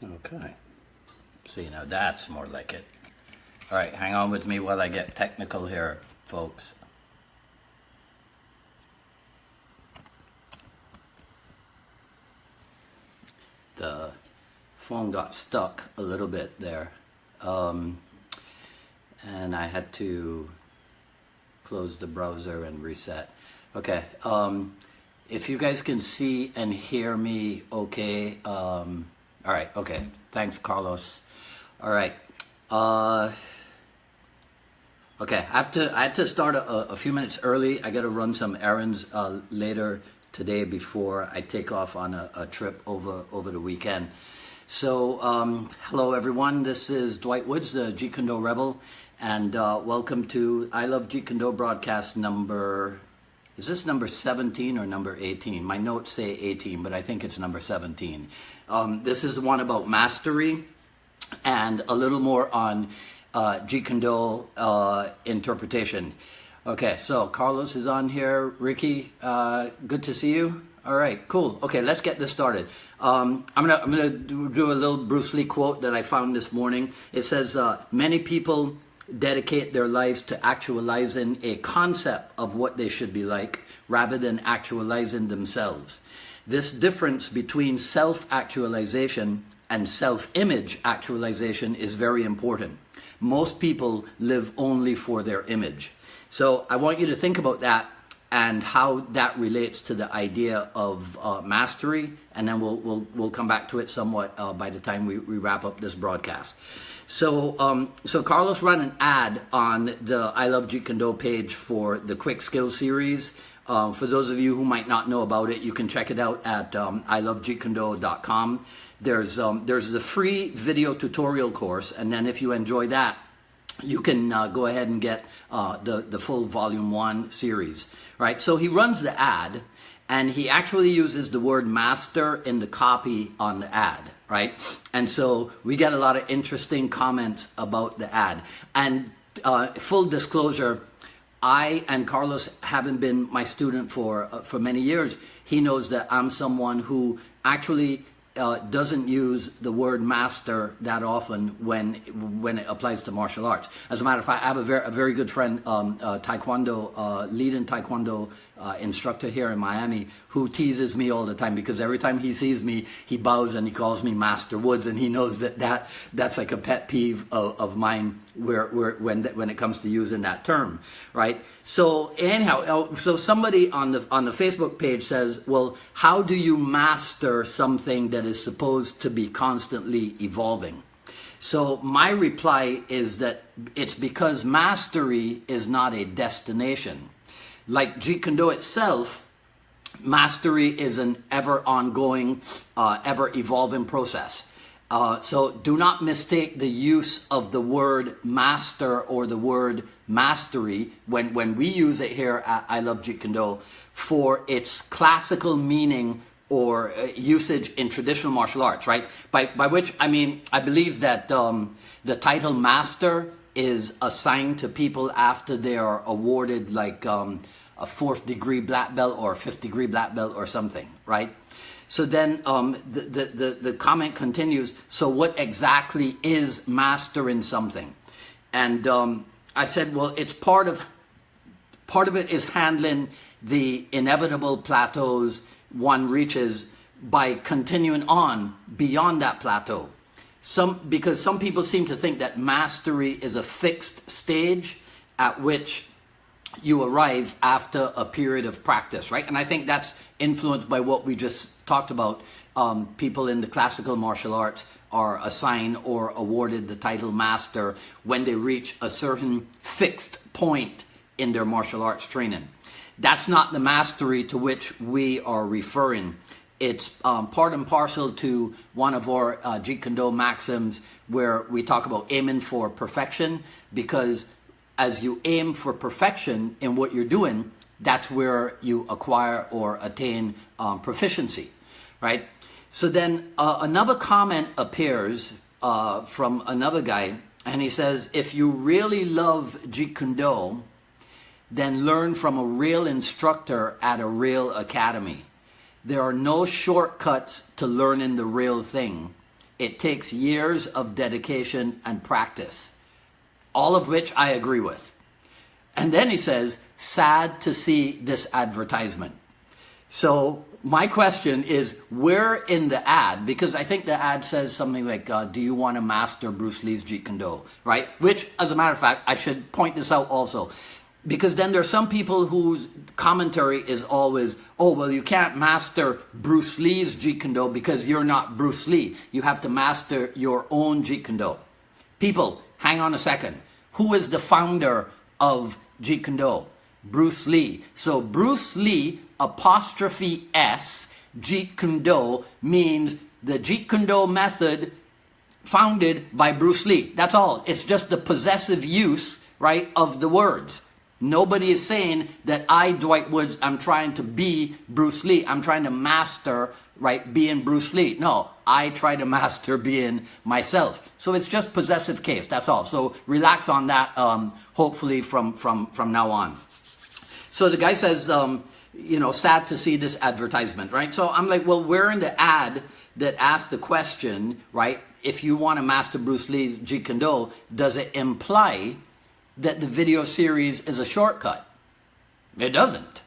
Okay. See, now that's more like it. All right, hang on with me while I get technical here, folks. The phone got stuck a little bit there. And I had to close the browser and reset. Okay. If you guys can see and hear me okay. All right. Okay. Thanks, Carlos. All right. Okay. I had to start a few minutes early. I got to run some errands later today before I take off on a trip over the weekend. So, hello everyone. This is Dwight Woods, the Jeet Kune Do Rebel, and welcome to I Love Jeet Kune Do broadcast number. Is this number 17 or number 18? My notes say 18, but I think it's number 17. This is the one about mastery and a little more on Jeet Kune Do interpretation. Okay, so Carlos is on here. Ricky, good to see you. All right, cool. Okay, let's get this started. I'm gonna do a little Bruce Lee quote that I found this morning. It says, many people dedicate their lives to actualizing a concept of what they should be like rather than actualizing themselves. This difference between self-actualization and self-image actualization is very important. Most people live only for their image. So I want you to think about that and how that relates to the idea of mastery, and then we'll come back to it somewhat by the time we wrap up this broadcast. So Carlos ran an ad on the I Love Jeet Kune Do page for the Quick Skills series. For those of you who might not know about it, you can check it out at ILJKD.com. There's the free video tutorial course, and then if you enjoy that, you can go ahead and get the full Volume 1 series, right? So he runs the ad, and he actually uses the word master in the copy on the ad, right? And so we get a lot of interesting comments about the ad. And full disclosure, I and Carlos haven't been my student for many years. He knows that I'm someone who actually doesn't use the word master that often when it applies to martial arts. As a matter of fact, I have a very good friend, Taekwondo, leading Taekwondo instructor here in Miami, who teases me all the time because every time he sees me, he bows and he calls me Master Woods, and he knows that's like a pet peeve of mine when it comes to using that term, right? So anyhow, so somebody on the Facebook page says, well, how do you master something that is supposed to be constantly evolving? So my reply is that it's because mastery is not a destination. Like Jeet Kune Do itself, mastery is an ever ongoing, ever evolving process. So do not mistake the use of the word master or the word mastery when we use it here at I Love Jeet Kune Do for its classical meaning or usage in traditional martial arts, right? By which I mean, I believe that the title master is assigned to people after they are awarded like a 4th degree black belt or 5th degree black belt or something, right? So then the comment continues, so what exactly is mastering something? And I said, well, it's part of it is handling the inevitable plateaus one reaches by continuing on beyond that plateau. Because some people seem to think that mastery is a fixed stage at which you arrive after a period of practice, right? And I think that's influenced by what we just talked about. People in the classical martial arts are assigned or awarded the title master when they reach a certain fixed point in their martial arts training. That's not the mastery to which we are referring. It's part and parcel to one of our Jeet Kune Do maxims where we talk about aiming for perfection, because as you aim for perfection in what you're doing, that's where you acquire or attain proficiency, right? So then another comment appears from another guy, and he says, if you really love Jeet Kune Do, then learn from a real instructor at a real academy. There are no shortcuts to learning the real thing. It takes years of dedication and practice, all of which I agree with. And then he says, sad to see this advertisement. So my question is, where in the ad, because I think the ad says something like, do you want to master Bruce Lee's Jeet Kune Do, right? Which, as a matter of fact, I should point this out also. Because then there are some people whose commentary is always, oh, well, you can't master Bruce Lee's Jeet Kune Do because you're not Bruce Lee. You have to master your own Jeet Kune Do. People, hang on a second. Who is the founder of Jeet Kune Do? Bruce Lee. So Bruce Lee, apostrophe S, Jeet Kune Do, means the Jeet Kune Do method founded by Bruce Lee. That's all. It's just the possessive use, right, of the words. Nobody is saying that I, Dwight Woods, I'm trying to be Bruce Lee. I'm trying to master, right, being Bruce Lee. No, I try to master being myself. So it's just possessive case. That's all. So relax on that, hopefully from now on. So the guy says, you know, sad to see this advertisement, right? So I'm like, well, where in the ad that asks the question, right, if you want to master Bruce Lee's Jeet Kune Do, does it imply that the video series is a shortcut? It doesn't,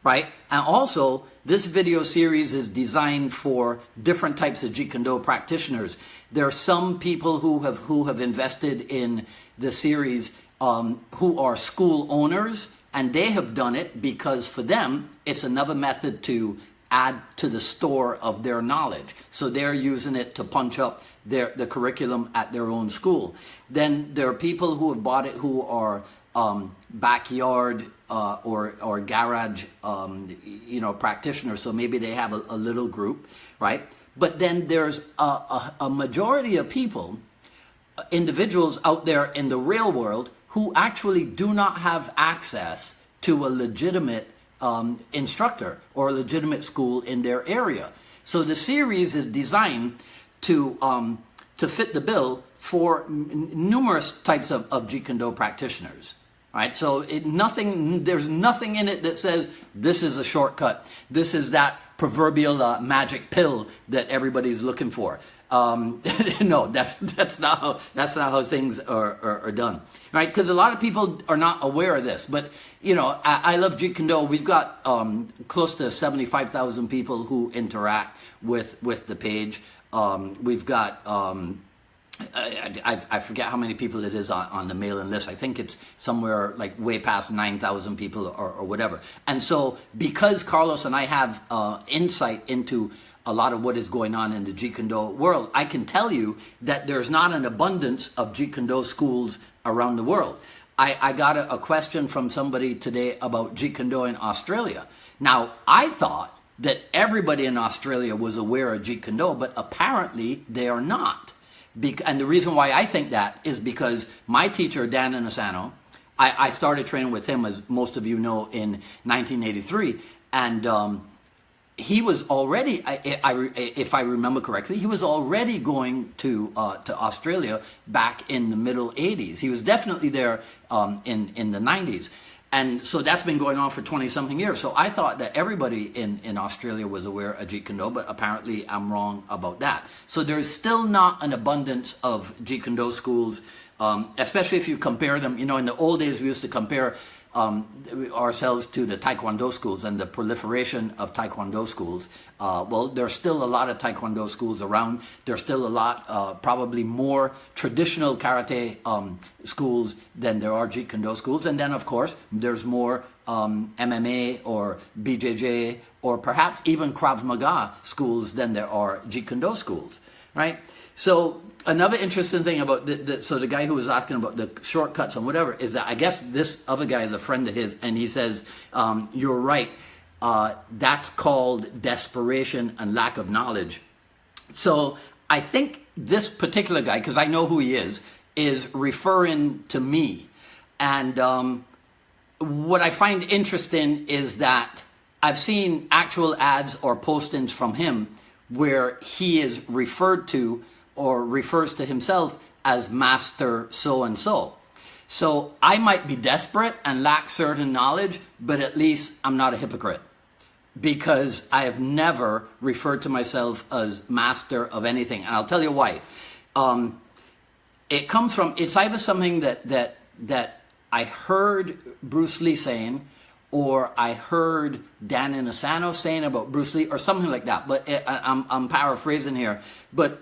right? And also, this video series is designed for different types of Jeet Kune Do practitioners. There are some people who have invested in the series who are school owners, and they have done it because for them, it's another method to add to the store of their knowledge. So they're using it to punch up the curriculum at their own school. Then there are people who have bought it who are backyard or garage you know, practitioners. So maybe they have a little group, right? But then there's a majority of people, individuals out there in the real world who actually do not have access to a legitimate instructor or a legitimate school in their area. So the series is designed to fit the bill for numerous types of Jeet Kune Do practitioners. Right? So there's nothing in it that says this is a shortcut. This is that proverbial magic pill that everybody's looking for. No, that's not how things are done, right? Because a lot of people are not aware of this. But you know, I love Jeet Kune Do. We've got close to 75,000 people who interact with the page. We've got I forget how many people it is on the mailing list. I think it's somewhere like way past 9,000 people or whatever. And so because Carlos and I have insight into a lot of what is going on in the Jeet Kune Do world, I can tell you that there's not an abundance of Jeet Kune Do schools around the world. I got a question from somebody today about Jeet Kune Do in Australia. Now, I thought that everybody in Australia was aware of Jeet Kune Do, but apparently they are not. And the reason why I think that is because my teacher, Dan Inasano, I started training with him, as most of you know, in 1983. And he was already, if I remember correctly, he was already going to Australia back in the middle 80s. He was definitely there in the 90s. And so that's been going on for 20-something years. So I thought that everybody in Australia was aware of Jeet Kune Do, but apparently I'm wrong about that. So there's still not an abundance of Jeet Kune Do schools, especially if you compare them. You know, in the old days, we used to compare ourselves to the Taekwondo schools and the proliferation of Taekwondo schools. Well, there's still a lot of Taekwondo schools around. There's still a lot, probably more traditional karate schools than there are Jeet Kune Do schools. And then, of course, there's more MMA or BJJ or perhaps even Krav Maga schools than there are Jeet Kune Do schools, right? So another interesting thing about so the guy who was asking about the shortcuts and whatever is that I guess this other guy is a friend of his, and he says, you're right, that's called desperation and lack of knowledge. So I think this particular guy, because I know who he is referring to me. And what I find interesting is that I've seen actual ads or postings from him where he is referred to or refers to himself as Master so-and-so. So I might be desperate and lack certain knowledge, but at least I'm not a hypocrite. because I have never referred to myself as master of anything. And I'll tell you why. It comes from, it's either something that I heard Bruce Lee saying, or I heard Dan Inosanto saying about Bruce Lee, or something like that. But I'm paraphrasing here. But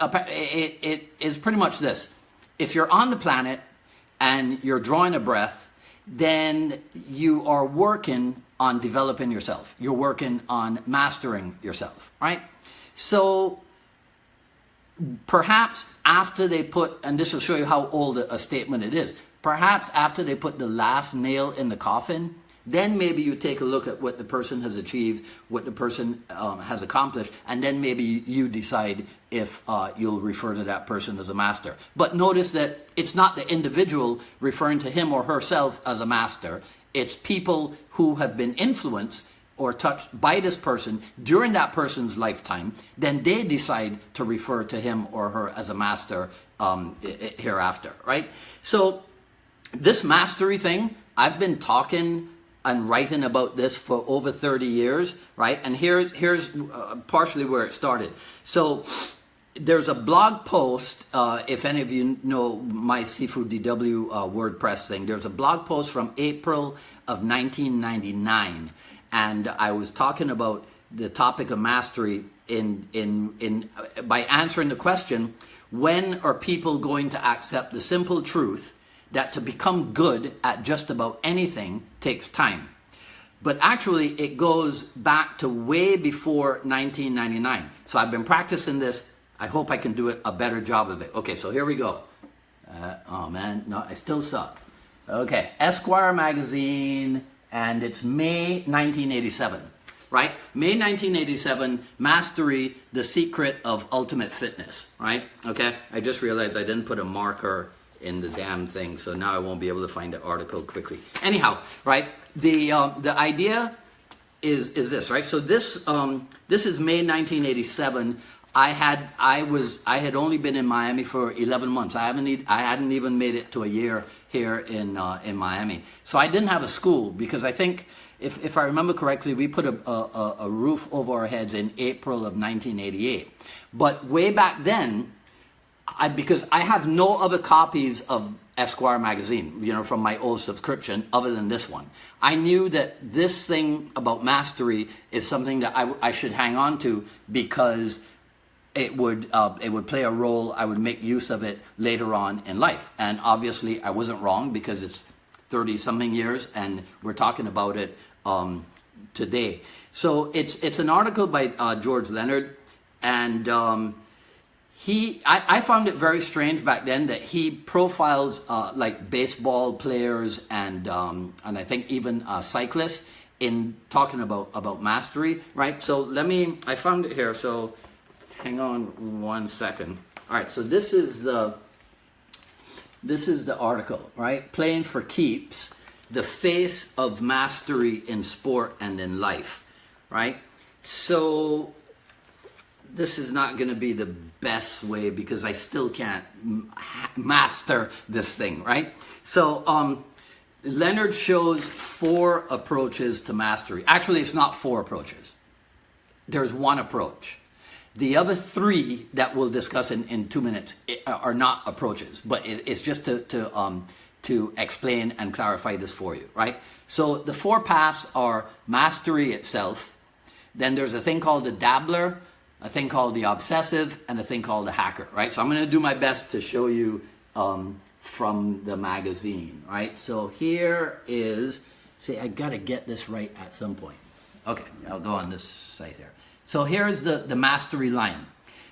it is pretty much this. If you're on the planet and you're drawing a breath, then you are working on developing yourself. You're working on mastering yourself, right? So perhaps after they put, and this will show you how old a statement it is, perhaps after they put the last nail in the coffin, then maybe you take a look at what the person has achieved, what the person has accomplished, and then maybe you decide if you'll refer to that person as a master. But notice that it's not the individual referring to him or herself as a master. It's people who have been influenced or touched by this person during that person's lifetime. Then they decide to refer to him or her as a master hereafter, right? So this mastery thing, I've been talking and writing about this for over 30 years, right? And here's partially where it started. So there's a blog post, if any of you know my Seafood DW WordPress thing, there's a blog post from April of 1999, and I was talking about the topic of mastery by answering the question, when are people going to accept the simple truth that to become good at just about anything takes time? But actually, it goes back to way before 1999. So I've been practicing this. I hope I can do a better job of it. Okay, so here we go. Oh man, no, I still suck. Okay, Esquire magazine, and it's May 1987, right? May 1987, Mastery, the Secret of Ultimate Fitness, right? Okay, I just realized I didn't put a marker in the damn thing, so now I won't be able to find the article quickly. Anyhow, right? The idea is this, right? So this is May 1987. I had only been in Miami for 11 months. I hadn't even made it to a year here in Miami. So I didn't have a school, because I think, if I remember correctly, we put a roof over our heads in April of 1988. But way back then, because I have no other copies of Esquire magazine, you know, from my old subscription, other than this one. I knew that this thing about mastery is something that I should hang on to, because it would play a role. I would make use of it later on in life. And obviously I wasn't wrong, because it's 30-something years and we're talking about it today. So it's an article by George Leonard, and I found it very strange back then that he profiles like baseball players and I think even cyclists in talking about mastery, right? So I found it here, so hang on 1 second. All right, so this is the article, right? Playing for Keeps, the face of mastery in sport and in life, right? So this is not going to be the best way, because I still can't master this thing, right? So Leonard shows 4 approaches to mastery. Actually, it's not 4 approaches. There's 1 approach. The other 3 that we'll discuss in 2 minutes are not approaches, but it's just to explain and clarify this for you, right? So the 4 paths are mastery itself. Then there's a thing called the dabbler, a thing called the obsessive, and a thing called the hacker, right? So I'm going to do my best to show you from the magazine, right? So here is, see, I got to get this right at some point. Okay, I'll go on this site here. So here's the mastery line.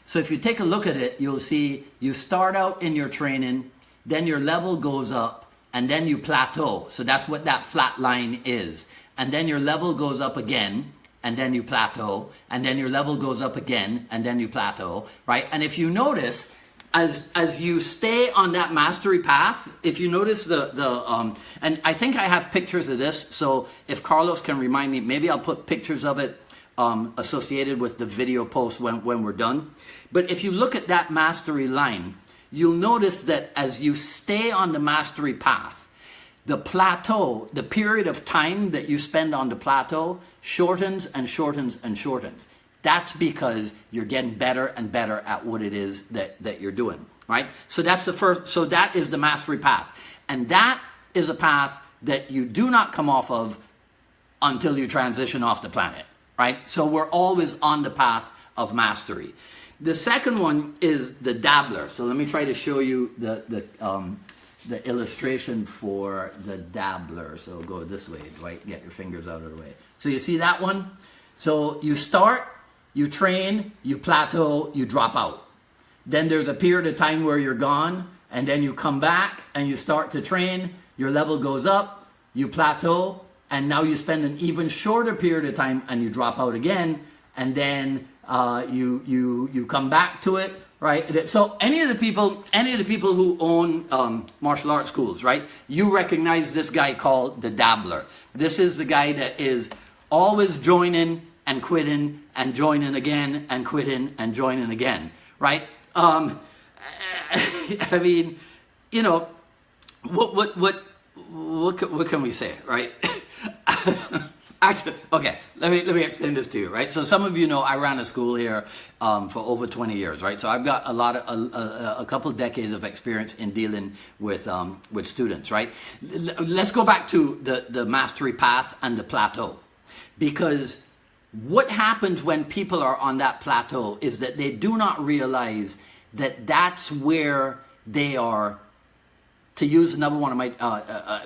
So if you take a look at it, you'll see you start out in your training, then your level goes up, and then you plateau. So that's what that flat line is. And then your level goes up again, and then you plateau, and then your level goes up again, and then you plateau, right? And if you notice, as you stay on that mastery path, if you notice and I think I have pictures of this, so if Carlos can remind me, maybe I'll put pictures of it associated with the video post when we're done. But if you look at that mastery line, you'll notice that as you stay on the mastery path, the plateau, the period of time that you spend on the plateau shortens and shortens and shortens. That's because you're getting better and better at what it is that you're doing, right? So that's the first, so that is the mastery path. And that is a path that you do not come off of until you transition off the planet, right? So we're always on the path of mastery. The second one is the dabbler. So let me try to show you the illustration for the dabbler. So go this way, right? Get your fingers out of the way. So you see that one? So you start, you train, you plateau, you drop out. Then there's a period of time where you're gone, and then you come back and you start to train, your level goes up, you plateau, and now you spend an even shorter period of time and you drop out again, and then you come back to it, right? So any of the people who own martial arts schools, right? You recognize this guy called the dabbler. This is the guy that is always joining and quitting and joining again and quitting and joining again, right? I mean, you know, what can we say, right? Actually, okay, let me explain this to you, right? So some of you know I ran a school here for over 20 years, right? So I've got a couple of decades of experience in dealing with students, right? Let's go back to the mastery path and the plateau, because what happens when people are on that plateau is that they do not realize that that's where they are. To use another one of my,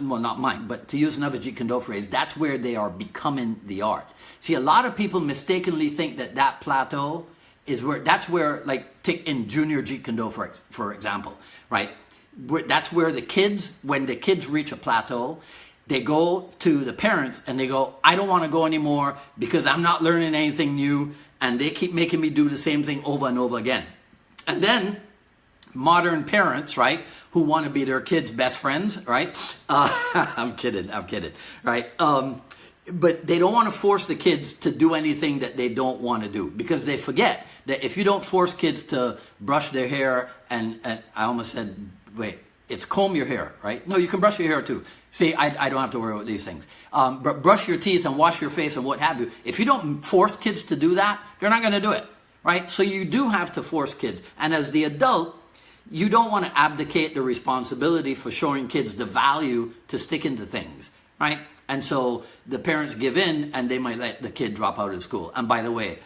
well, not mine, but to use another Jeet Kune Do phrase, that's where they are becoming the art. See, a lot of people mistakenly think that that plateau is where, that's where, like, take in junior Jeet Kune Do, for example, right? That's where the kids, when the kids reach a plateau, they go to the parents and they go, I don't want to go anymore because I'm not learning anything new, and they keep making me do the same thing over and over again. And then modern parents, right, who want to be their kids' best friends, right? I'm kidding, right? But they don't want to force the kids to do anything that they don't want to do, because they forget that if you don't force kids to brush their hair and I almost said, wait, it's comb your hair, right? No, you can brush your hair too. See, I don't have to worry about these things. But brush your teeth and wash your face and what have you. If you don't force kids to do that, they're not going to do it, right? So you do have to force kids. And as the adult, you don't want to abdicate the responsibility for showing kids the value to sticking to things, right? And so the parents give in and they might let the kid drop out of school. And by the way,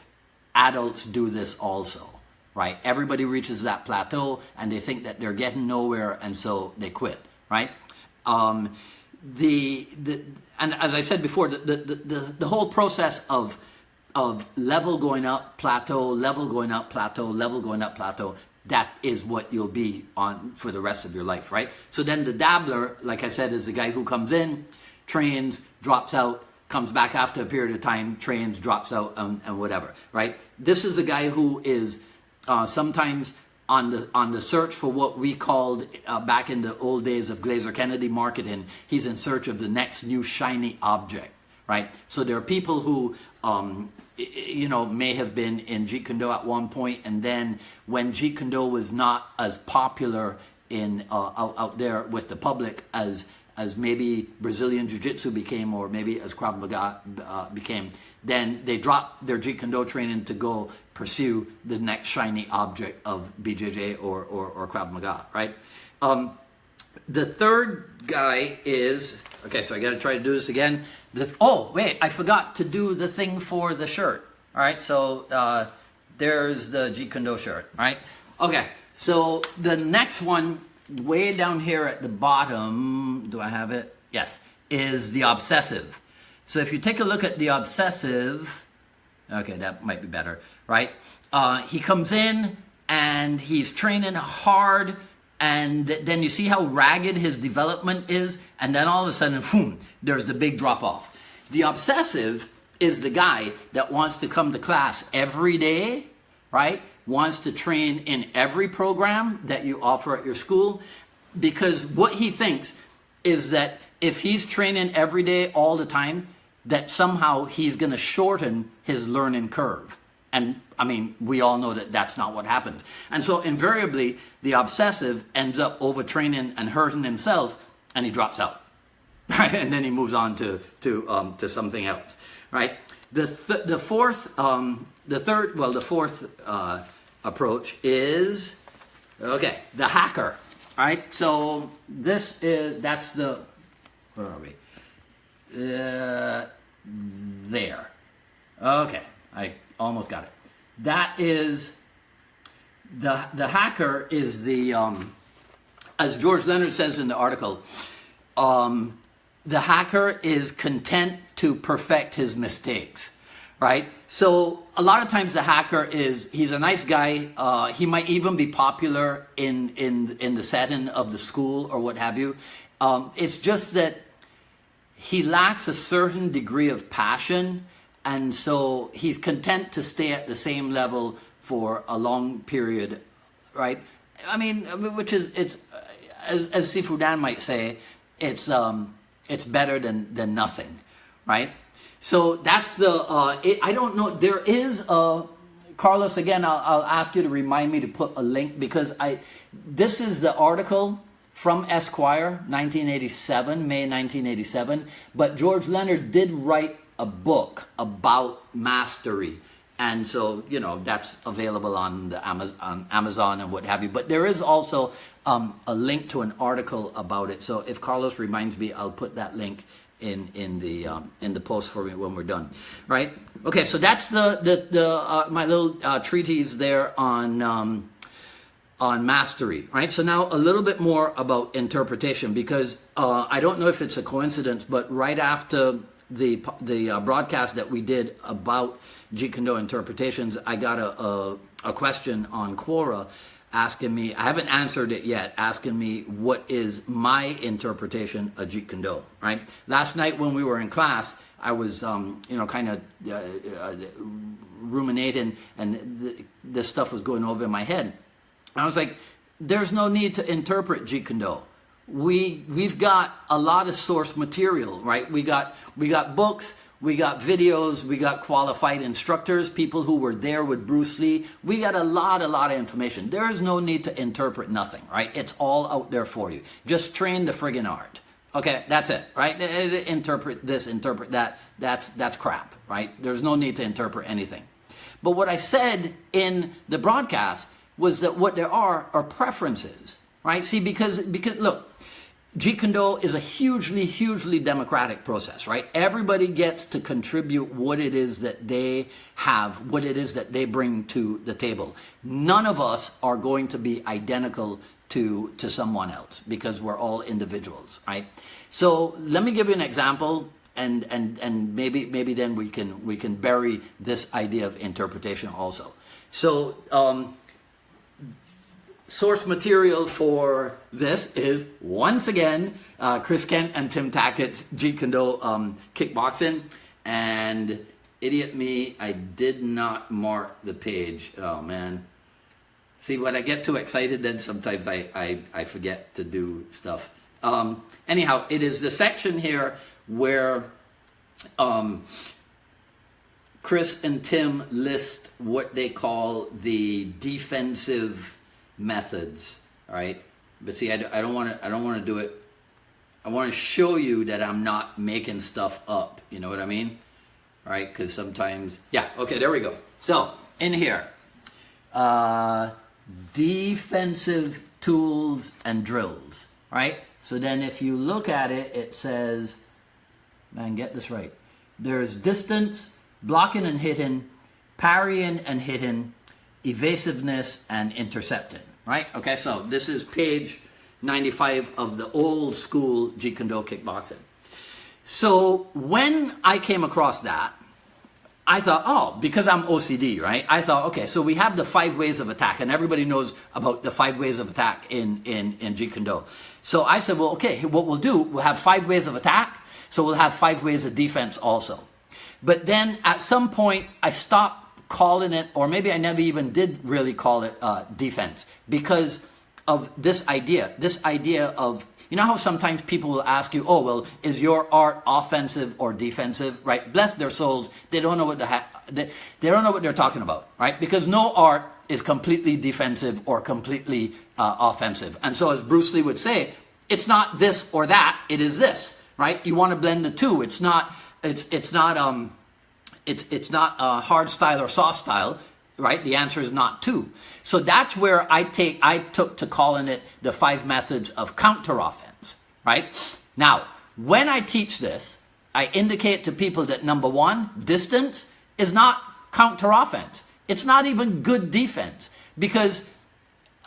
adults do this also, right? Everybody reaches that plateau and they think that they're getting nowhere, and so they quit, right? And as I said before, the whole process of level going up, plateau, level going up, plateau, level going up, plateau, that is what you'll be on for the rest of your life, right? So then the dabbler, like I said, is the guy who comes in, trains, drops out, comes back after a period of time, trains, drops out, and whatever, right? This is a guy who is sometimes on the search for what we called back in the old days of Glazer Kennedy marketing. He's in search of the next new shiny object, right? So there are people who you know, may have been in Jeet Kune Do at one point, and then when Jeet Kune Do was not as popular in out there with the public as maybe Brazilian Jiu-Jitsu became, or maybe as Krav Maga became, then they dropped their Jeet Kune Do training to go pursue the next shiny object of BJJ or Krav Maga, right? The third guy is, okay, so I got to try to do this again. Oh, wait, I forgot to do the thing for the shirt. All right, so there's the Jeet Kune Do shirt, right? Okay, so the next one, way down here at the bottom, do I have it? Yes, is the obsessive. So if you take a look at the obsessive, okay, that might be better, right? He comes in and he's training hard, and then you see how ragged his development is, and then all of a sudden, boom, there's the big drop off. The obsessive is the guy that wants to come to class every day, right? Wants to train in every program that you offer at your school, because what he thinks is that if he's training every day all the time, that somehow he's going to shorten his learning curve. And I mean, we all know that that's not what happens. And so invariably, the obsessive ends up overtraining and hurting himself, and he drops out, right? And then he moves on to something else, right? The fourth approach is, okay, the hacker, right? So that's the, where are we? There. Okay, I almost got it. That is, the hacker is the, as George Leonard says in the article, the hacker is content to perfect his mistakes, right? So a lot of times the hacker he's a nice guy. He might even be popular in the setting of the school or what have you. It's just that he lacks a certain degree of passion, and so he's content to stay at the same level for a long period, right? I mean, which is, it's, as Sifu Dan might say, it's better than nothing, right? So that's the, I don't know, there is Carlos, again, I'll ask you to remind me to put a link, because this is the article from Esquire, 1987, May 1987, but George Leonard did write a book about mastery. And so, you know, that's available on the Amazon and what have you. But there is also a link to an article about it. So if Carlos reminds me, I'll put that link in the post for me when we're done. Right? Okay. So that's my little treatise there on mastery. Right. So now a little bit more about interpretation, because I don't know if it's a coincidence, but right after the broadcast that we did about Jeet Kune Do interpretations, I got a question on Quora asking me, I haven't answered it yet, asking me what is my interpretation of Jeet Kune Do, right? Last night when we were in class, I was, kind of ruminating, and this stuff was going over in my head. I was like, there's no need to interpret Jeet Kune Do. We've got a lot of source material, right? We got books, we got videos, we got qualified instructors, people who were there with Bruce Lee. We got a lot of information. There is no need to interpret nothing, right? It's all out there for you. Just train the friggin' art. Okay, that's it, right? Interpret this, interpret that. That's crap, right? There's no need to interpret anything. But what I said in the broadcast was that what there are preferences, right? See, because look, Jeet Kune Do is a hugely democratic process, right? Everybody gets to contribute what it is that they have, what it is that they bring to the table. None of us are going to be identical to someone else, because we're all individuals, right? So let me give you an example, and maybe then we can bury this idea of interpretation also. So source material for this is, once again, Chris Kent and Tim Tackett's Jeet Kune Do kickboxing. And idiot me, I did not mark the page. Oh man. See, when I get too excited, then sometimes I forget to do stuff. Anyhow, it is the section here where Chris and Tim list what they call the defensive methods, all right? But see, I don't want to do it. I want to show you that I'm not making stuff up. You know what I mean? All right? Because sometimes, yeah. Okay, there we go. So in here, defensive tools and drills. Right? So then, if you look at it, it says, man, get this right. There's distance, blocking and hitting, parrying and hitting, evasiveness, and intercepting, right? Okay, so this is page 95 of the old school Jeet Kune Do kickboxing. So when I came across that, I thought, oh, because I'm OCD, right? I thought, okay, so we have the 5 ways of attack, and everybody knows about the 5 ways of attack in Jeet Kune Do. So I said, well, okay, what we'll do, we'll have 5 ways of attack, so we'll have 5 ways of defense also. But then at some point, I stopped calling it, or maybe I never even did really call it defense, because of this idea of, you know how sometimes people will ask you, oh, well, is your art offensive or defensive, right? Bless their souls, they don't know what they don't know what they're talking about, right? Because no art is completely defensive or completely offensive. And so as Bruce Lee would say, it's not this or that, it is this, right? You want to blend the two. It's not hard style or soft style, right? The answer is not 2. So that's where I took to calling it the 5 methods of counteroffense, right? Now, when I teach this, I indicate to people that number 1, distance is not counteroffense. It's not even good defense, because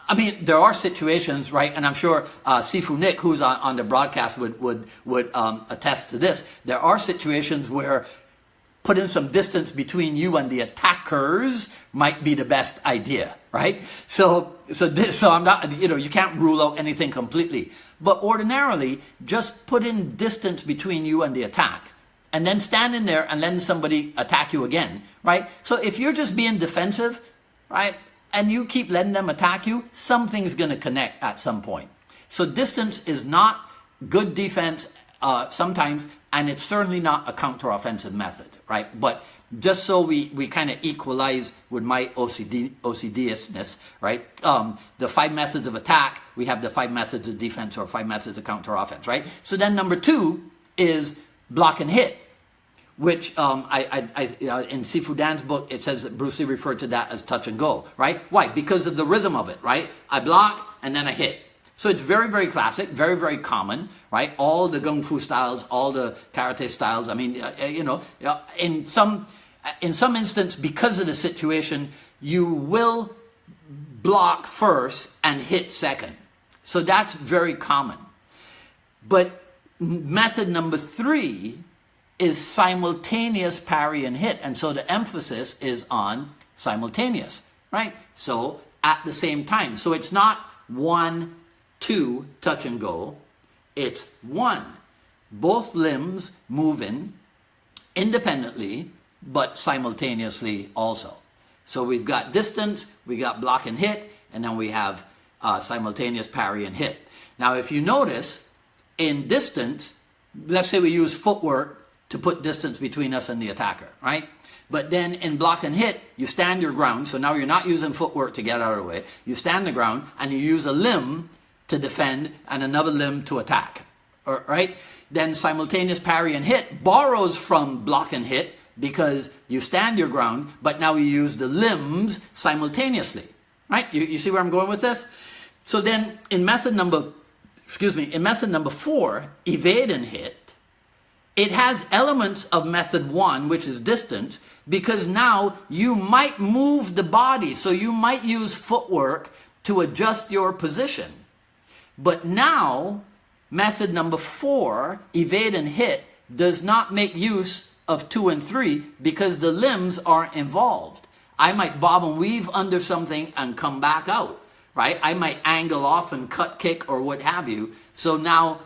I mean, there are situations, right? And I'm sure Sifu Nick, who's on the broadcast, would attest to this. There are situations where putting some distance between you and the attackers might be the best idea, right? So I'm not, you can't rule out anything completely. But ordinarily, just put in distance between you and the attack, and then stand in there and letting somebody attack you again, right? So if you're just being defensive, right, and you keep letting them attack you, something's going to connect at some point. So distance is not good defense sometimes, and it's certainly not a counteroffensive method, right? But just so we kind of equalize with my OCD-ness, right? The 5 methods of attack, we have the 5 methods of defense, or 5 methods of counteroffense, right? So then number 2 is block and hit, which in Sifu Dan's book, it says that Bruce Lee referred to that as touch and go, right? Why? Because of the rhythm of it, right? I block and then I hit. So it's very, very classic, very, very common, right? All the Kung Fu styles, all the karate styles. I mean, in some instance, because of the situation, you will block first and hit second. So that's very common. But method number 3 is simultaneous parry and hit. And so the emphasis is on simultaneous, right? So at the same time. So it's not 1, 2, touch and go. It's 1, both limbs moving independently, but simultaneously also. So we've got distance, we got block and hit, and then we have simultaneous parry and hit. Now, if you notice, in distance, let's say we use footwork to put distance between us and the attacker, right? But then in block and hit, you stand your ground. So now you're not using footwork to get out of the way. You stand the ground and you use a limb to defend and another limb to attack, right? Then simultaneous parry and hit borrows from block and hit, because you stand your ground, but now you use the limbs simultaneously, right? You see where I'm going with this? So then in method number 4, evade and hit, it has elements of method 1, which is distance, because now you might move the body. So you might use footwork to adjust your position. But now, method number 4, evade and hit, does not make use of 2 and 3 because the limbs aren't involved. I might bob and weave under something and come back out, right? I might angle off and cut, kick, or what have you. So now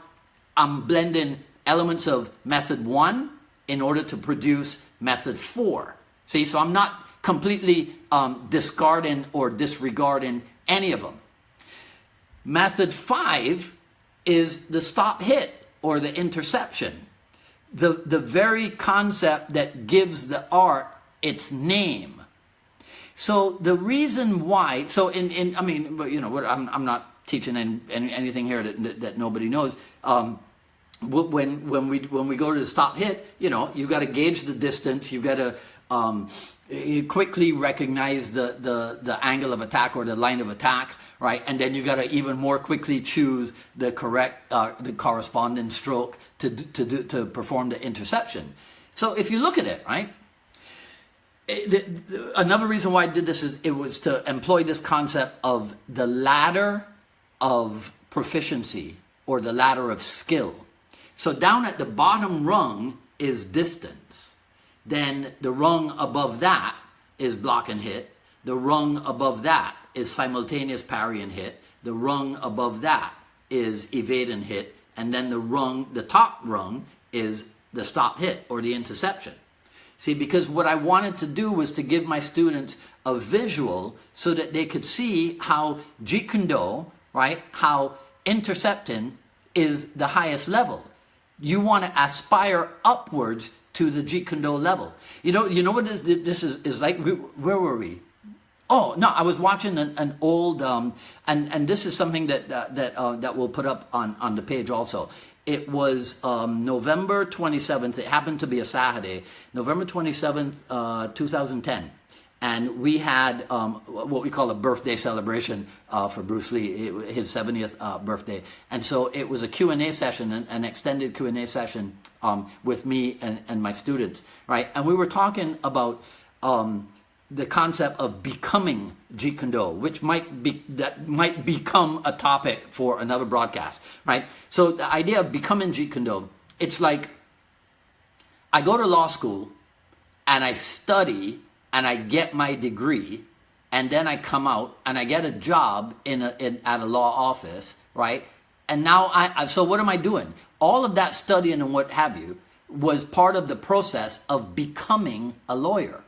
I'm blending elements of method 1 in order to produce method 4. See, so I'm not completely discarding or disregarding any of them. Method 5 is the stop hit or the interception. The very concept that gives the art its name. So the reason why, so I'm not teaching anything here that nobody knows. When we go to the stop hit, you got to gauge the distance. You got to you quickly recognize the angle of attack or the line of attack, right? And then you got to even more quickly choose the correct, the corresponding stroke to perform the interception. So if you look at it, right? Another reason why I did this is it was to employ this concept of the ladder of proficiency or the ladder of skill. So down at the bottom rung is distance. Then the rung above that is block and hit. The rung above that is simultaneous parry and hit. The rung above that is evade and hit. And then the top rung is the stop hit or the interception. See, because what I wanted to do was to give my students a visual so that they could see how Jeet Kune Do, right, how intercepting is the highest level. You want to aspire upwards to the Jeet Kune Do level. You know what this is like? Where were we? Oh no, I was watching an old, and this is something that we'll put up on the page also. It was November 27th. It happened to be a Saturday, November 27th, 2010. And we had what we call a birthday celebration for Bruce Lee, his 70th birthday. And so it was a Q&A session, an extended Q&A session with me and my students, right? And we were talking about the concept of becoming Jeet Kune Do, which might become a topic for another broadcast, right? So the idea of becoming Jeet Kune Do, it's like I go to law school and I study and I get my degree, and then I come out and I get a job at a law office, right? And now so what am I doing? All of that studying and what have you was part of the process of becoming a lawyer.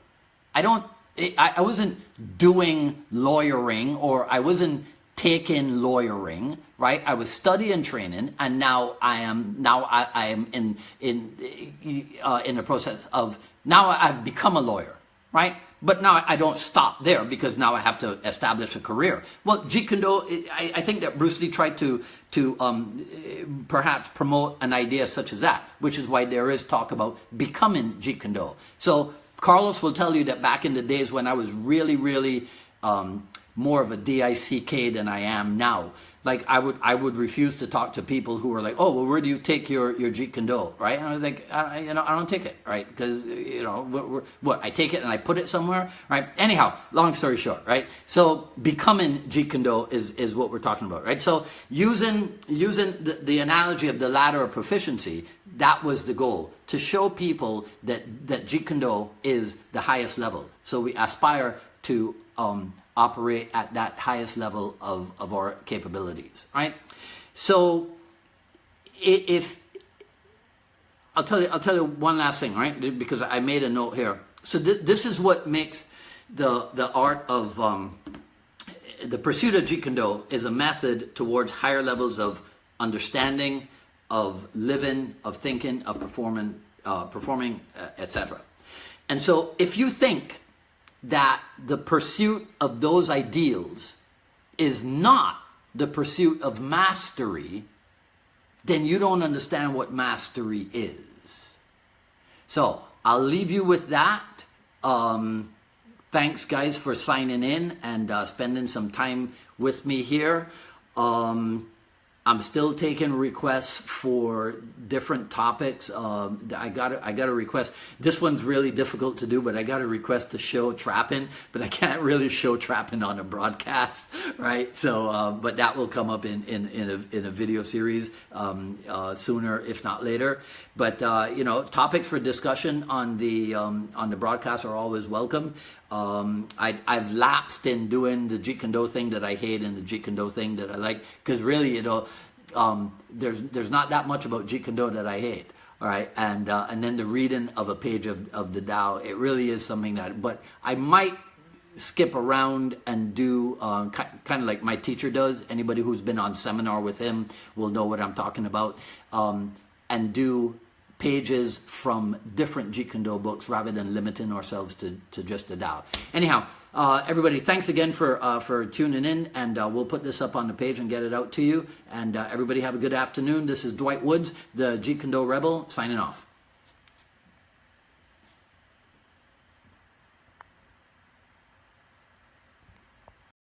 I wasn't doing lawyering, or I wasn't taking lawyering, right? I was studying, training, and now I am in the process of, now I've become a lawyer, right? But now I don't stop there, because now I have to establish a career. Well, Jeet Kune Do, I think that Bruce Lee tried to perhaps promote an idea such as that, which is why there is talk about becoming Jeet Kune Do. So Carlos will tell you that back in the days when I was really, really more of a DICK than I am now, like I would refuse to talk to people who were like, oh, well, where do you take your Jeet Kune Do, right? And I was like, I don't take it, right? Because, I take it and I put it somewhere, right? Anyhow, long story short, right? So becoming Jeet Kune Do is what we're talking about, right? So using the analogy of the ladder of proficiency, that was the goal, to show people that Jeet Kune Do is the highest level. So we aspire to operate at that highest level of our capabilities, right? So if I'll tell you one last thing, right? Because I made a note here. So this is what makes the art of the pursuit of Jeet Kune Do is a method towards higher levels of understanding, of living, of thinking, of performing, etc. And so if you think that the pursuit of those ideals is not the pursuit of mastery, then you don't understand what mastery is. So I'll leave you with that. Thanks, guys, for signing in and spending some time with me here. I'm still taking requests for different topics. I got a request. This one's really difficult to do, but I got a request to show trapping, but I can't really show trapping on a broadcast, right? So, but that will come up in a video series sooner, if not later. But topics for discussion on the broadcast are always welcome. I've lapsed in doing the Jeet Kune Do thing that I hate and the Jeet Kune Do thing that I like, because really, there's not that much about Jeet Kune Do that I hate. All right, and then the reading of a page of the Tao, it really is something that. But I might skip around and do kind of like my teacher does. Anybody who's been on seminar with him will know what I'm talking about, and do pages from different Jeet Kune Do books rather than limiting ourselves to just the Tao. Anyhow, everybody, thanks again for tuning in, and we'll put this up on the page and get it out to you. And everybody have a good afternoon. This is Dwight Woods, the Jeet Kune Do Rebel, signing off.